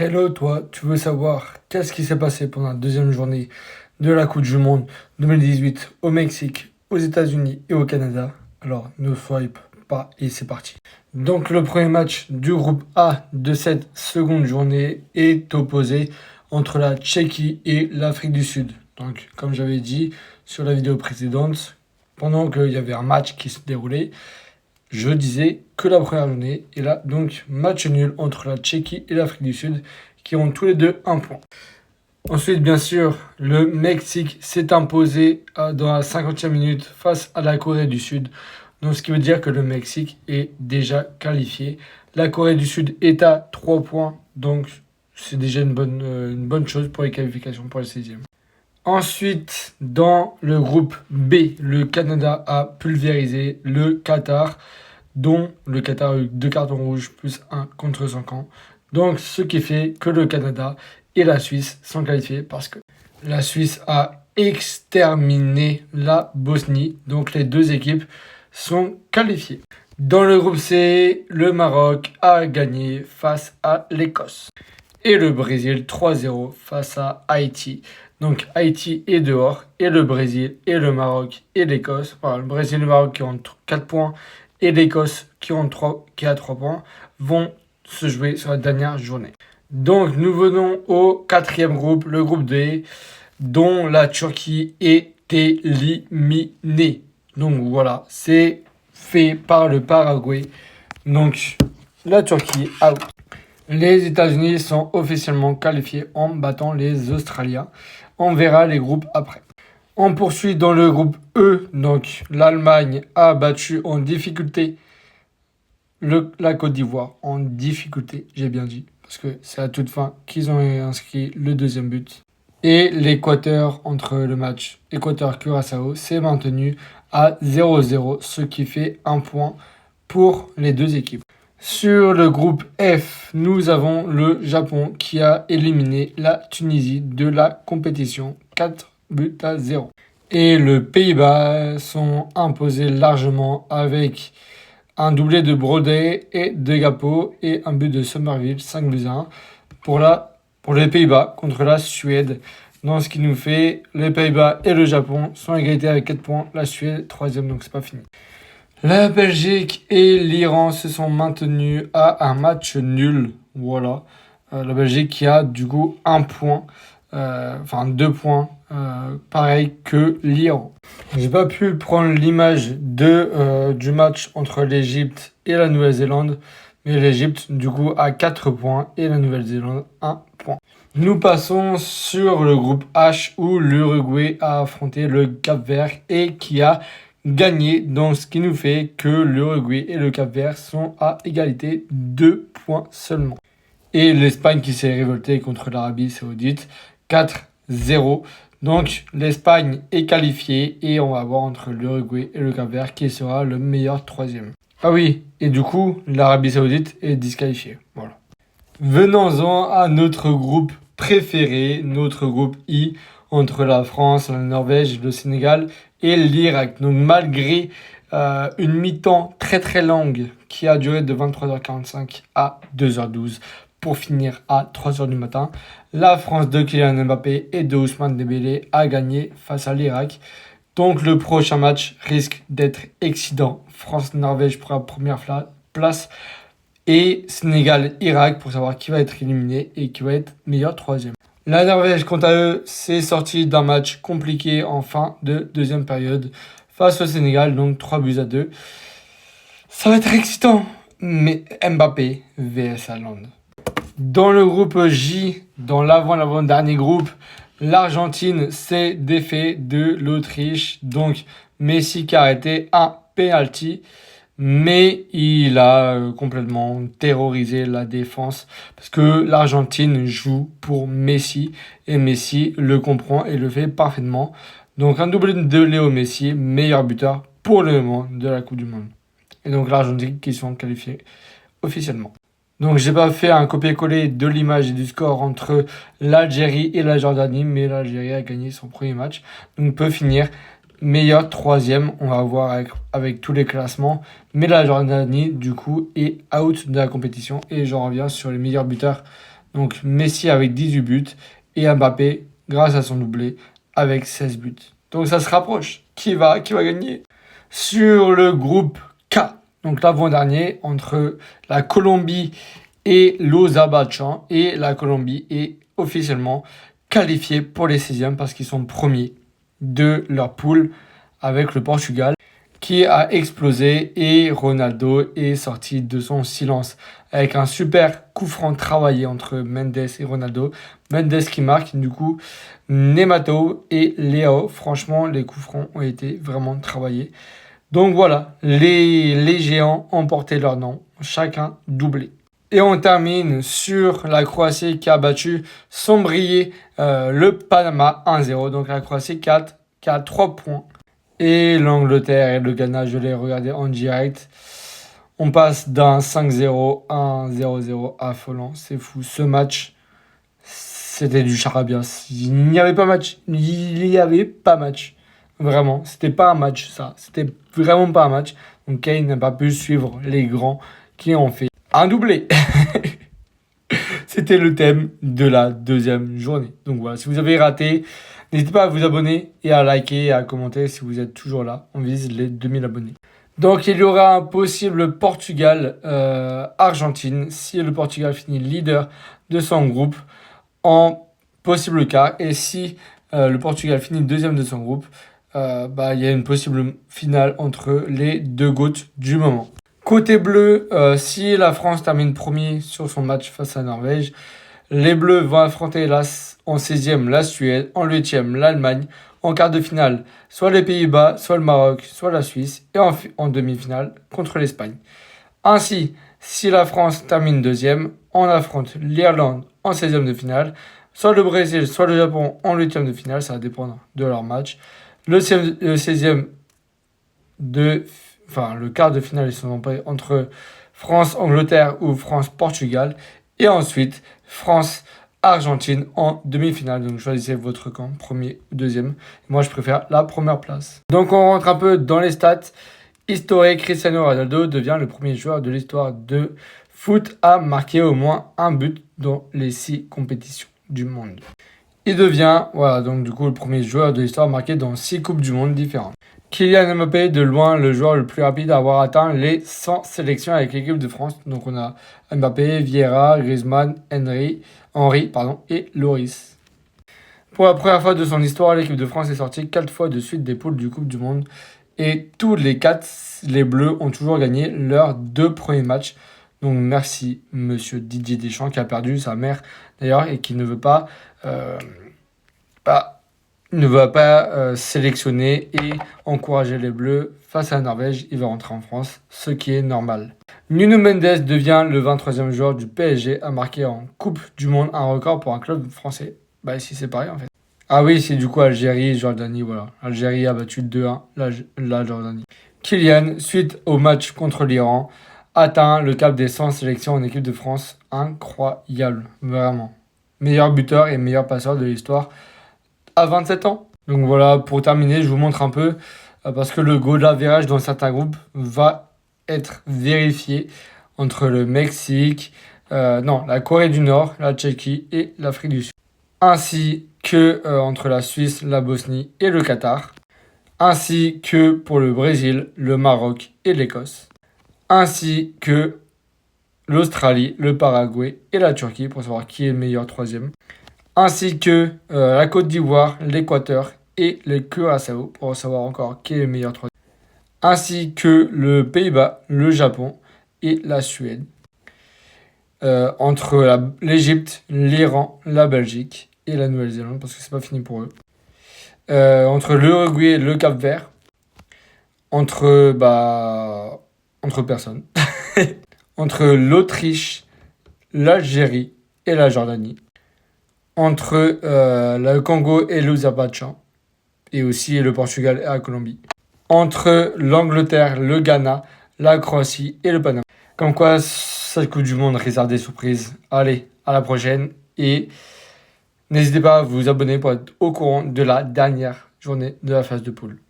Hello, toi, tu veux savoir qu'est-ce qui s'est passé pendant la deuxième journée de la Coupe du Monde 2018 au Mexique, aux États-Unis et au Canada? Alors, ne swipe pas et c'est parti. Donc, le premier match du groupe A de cette seconde journée est opposé entre la Tchéquie et l'Afrique du Sud. Donc, comme j'avais dit sur la vidéo précédente, pendant qu'il y avait un match qui se déroulait, je disais que la première journée, et là, donc, match nul entre la Tchéquie et l'Afrique du Sud, qui ont tous les deux un point. Ensuite, bien sûr, le Mexique s'est imposé dans la 50e minute face à la Corée du Sud. Donc, ce qui veut dire que le Mexique est déjà qualifié. La Corée du Sud est à 3 points, donc c'est déjà une bonne chose pour les qualifications pour le 16e. Ensuite, dans le groupe B, le Canada a pulvérisé le Qatar, dont le Qatar a eu 2 cartons rouges plus 1 contre son camp. Donc, ce qui fait que le Canada et la Suisse sont qualifiés parce que la Suisse a exterminé la Bosnie. Donc, les deux équipes sont qualifiées. Dans le groupe C, le Maroc a gagné face à l'Écosse. Et le Brésil 3-0 face à Haïti. Donc Haïti est dehors, et le Brésil, et le Maroc, et l'Écosse. Enfin, le Brésil et le Maroc qui ont 4 points, et l'Écosse qui a 3 points, vont se jouer sur la dernière journée. Donc nous venons au quatrième groupe, le groupe D, dont la Turquie est éliminée. Donc voilà, c'est fait par le Paraguay. Donc la Turquie out. Les États-Unis sont officiellement qualifiés en battant les Australiens. On verra les groupes après. On poursuit dans le groupe E. Donc l'Allemagne a battu en difficulté la Côte d'Ivoire. En difficulté, j'ai bien dit. Parce que c'est à toute fin qu'ils ont inscrit le deuxième but. Et l'Équateur, entre le match Équateur-Curaçao, s'est maintenu à 0-0. Ce qui fait un point pour les deux équipes. Sur le groupe F, nous avons le Japon qui a éliminé la Tunisie de la compétition 4-0. Et le Pays-Bas sont imposés largement avec un doublé de Brodé et de Gakpo et un but de Somerville 5-1 pour les Pays-Bas contre la Suède. Dans ce qui nous fait, les Pays-Bas et le Japon sont à égalité avec 4 points, la Suède 3e, donc c'est pas fini. La Belgique et l'Iran se sont maintenus à un match nul. Voilà. La Belgique qui a du coup 1 point, 2 points, pareil que l'Iran. J'ai pas pu prendre l'image du match entre l'Égypte et la Nouvelle-Zélande, mais l'Égypte du coup a 4 points et la Nouvelle-Zélande 1 point. Nous passons sur le groupe H où l'Uruguay a affronté le Cap-Vert et qui a gagné, dans ce qui nous fait que l'Uruguay et le Cap-Vert sont à égalité 2 points seulement. Et l'Espagne qui s'est révoltée contre l'Arabie Saoudite 4-0. Donc l'Espagne est qualifiée et on va voir entre l'Uruguay et le Cap-Vert qui sera le meilleur 3e. Ah oui, et du coup l'Arabie Saoudite est disqualifiée. Voilà. Venons-en à notre groupe préféré, notre groupe I, entre la France, la Norvège, le Sénégal et l'Irak. Donc malgré une mi-temps très très longue qui a duré de 23h45 à 2h12 pour finir à 3h du matin, la France de Kylian Mbappé et de Ousmane Dembélé a gagné face à l'Irak. Donc le prochain match risque d'être excitant. France-Norvège pour la première place et Sénégal-Irak pour savoir qui va être éliminé et qui va être meilleur 3e. La Norvège, quant à eux, s'est sortie d'un match compliqué en fin de deuxième période face au Sénégal, donc 3-2. Ça va être excitant, mais Mbappé vs Haaland. Dans le groupe J, dans l'avant-dernier groupe, l'Argentine s'est défait de l'Autriche, donc Messi qui a arrêté un penalty. Mais il a complètement terrorisé la défense parce que l'Argentine joue pour Messi et Messi le comprend et le fait parfaitement. Donc un doublé de Léo Messi, meilleur buteur pour le moment de la Coupe du Monde. Et donc l'Argentine qui sont qualifiés officiellement. Donc j'ai pas fait un copier-coller de l'image et du score entre l'Algérie et la Jordanie, mais l'Algérie a gagné son premier match. Donc peut finir meilleur 3e, on va voir avec tous les classements. Mais la Jordanie, du coup, est out de la compétition. Et j'en reviens sur les meilleurs buteurs Donc Messi avec 18 buts et Mbappé grâce à son doublé avec 16 buts. Donc ça se rapproche. Qui va gagner? Sur le groupe K, donc l'avant-dernier entre la Colombie et l'Azerbaïdjan. Et la Colombie est officiellement qualifiée pour les 16e parce qu'ils sont premiers de leur poule avec le Portugal qui a explosé et Ronaldo est sorti de son silence avec un super coup franc travaillé entre Mendes et Ronaldo. Mendes qui marque du coup Nemato et Léo. Franchement, les coups francs ont été vraiment travaillés. Donc voilà, les géants ont porté leur nom, chacun doublé. Et on termine sur la Croatie qui a battu sans briller le Panama 1-0. Donc la Croatie qui a 3 points. Et l'Angleterre et le Ghana, je l'ai regardé en direct. On passe d'un 5-0 à un 0-0 affolant. C'est fou. Ce match, c'était du charabia. Il n'y avait pas match. Il n'y avait pas match. Vraiment. C'était pas un match, ça. C'était vraiment pas un match. Donc Kane n'a pas pu suivre les grands qui ont fait un doublé. C'était le thème de la deuxième journée. Donc voilà, si vous avez raté, n'hésitez pas à vous abonner et à liker et à commenter si vous êtes toujours là. On vise les 2000 abonnés. Donc il y aura un possible Portugal-Argentine si le Portugal finit leader de son groupe en possible cas. Et si le Portugal finit deuxième de son groupe, il y a une possible finale entre les deux GOAT du moment. Côté bleu, si la France termine premier sur son match face à la Norvège, les Bleus vont affronter en 16e la Suède, en 8e l'Allemagne, en quart de finale soit les Pays-Bas, soit le Maroc, soit la Suisse, et en demi-finale contre l'Espagne. Ainsi, si la France termine deuxième, on affronte l'Irlande en 16e de finale, soit le Brésil, soit le Japon en 8e de finale, ça va dépendre de leur match. Le 16e le quart de finale, ils sont entre France-Angleterre ou France-Portugal. Et ensuite, France-Argentine en demi-finale. Donc choisissez votre camp, premier ou deuxième. Moi, je préfère la première place. Donc on rentre un peu dans les stats. Historique, Cristiano Ronaldo devient le premier joueur de l'histoire de foot à marquer au moins un but dans les 6 compétitions du monde. Il devient, le premier joueur de l'histoire marqué dans 6 Coupes du Monde différentes. Kylian Mbappé, de loin, le joueur le plus rapide à avoir atteint les 100 sélections avec l'équipe de France. Donc on a Mbappé, Vieira, Griezmann, Henry, et Loris. Pour la première fois de son histoire, l'équipe de France est sortie 4 fois de suite des poules du Coupe du Monde. Et tous les 4, les Bleus ont toujours gagné leurs 2 premiers matchs. Donc merci monsieur Didier Deschamps qui a perdu sa mère d'ailleurs et qui ne veut pas sélectionner et encourager les Bleus face à la Norvège. Il va rentrer en France, ce qui est normal. Nuno Mendes devient le 23e joueur du PSG à marquer en Coupe du Monde un record pour un club français. Ici c'est pareil en fait. Ah oui, c'est du coup Algérie, Jordanie, voilà. Algérie a battu 2-1 la Jordanie. Kylian, suite au match contre l'Iran, atteint le cap des 100 sélections en équipe de France. Incroyable, vraiment. Meilleur buteur et meilleur passeur de l'histoire à 27 ans. Donc voilà, pour terminer, je vous montre un peu, parce que le goal average dans certains groupes va être vérifié entre le Mexique, la Corée du Nord, la Tchéquie et l'Afrique du Sud. Ainsi que entre la Suisse, la Bosnie et le Qatar. Ainsi que pour le Brésil, le Maroc et l'Écosse. Ainsi que l'Australie, le Paraguay et la Turquie pour savoir qui est le meilleur troisième. Ainsi que la Côte d'Ivoire, l'Équateur et le Curaçao pour savoir encore qui est le meilleur troisième. Ainsi que le Pays-Bas, le Japon et la Suède. Entre l'Égypte, l'Iran, la Belgique et la Nouvelle-Zélande parce que c'est pas fini pour eux. Entre l'Uruguay et le Cap-Vert. Entre personnes. Entre l'Autriche, l'Algérie et la Jordanie. Entre le Congo et l'Azerbaïdjan. Et aussi le Portugal et la Colombie. Entre l'Angleterre, le Ghana, la Croatie et le Panama. Comme quoi, cette Coupe du Monde réserve des surprises. Allez, à la prochaine. Et n'hésitez pas à vous abonner pour être au courant de la dernière journée de la phase de poule.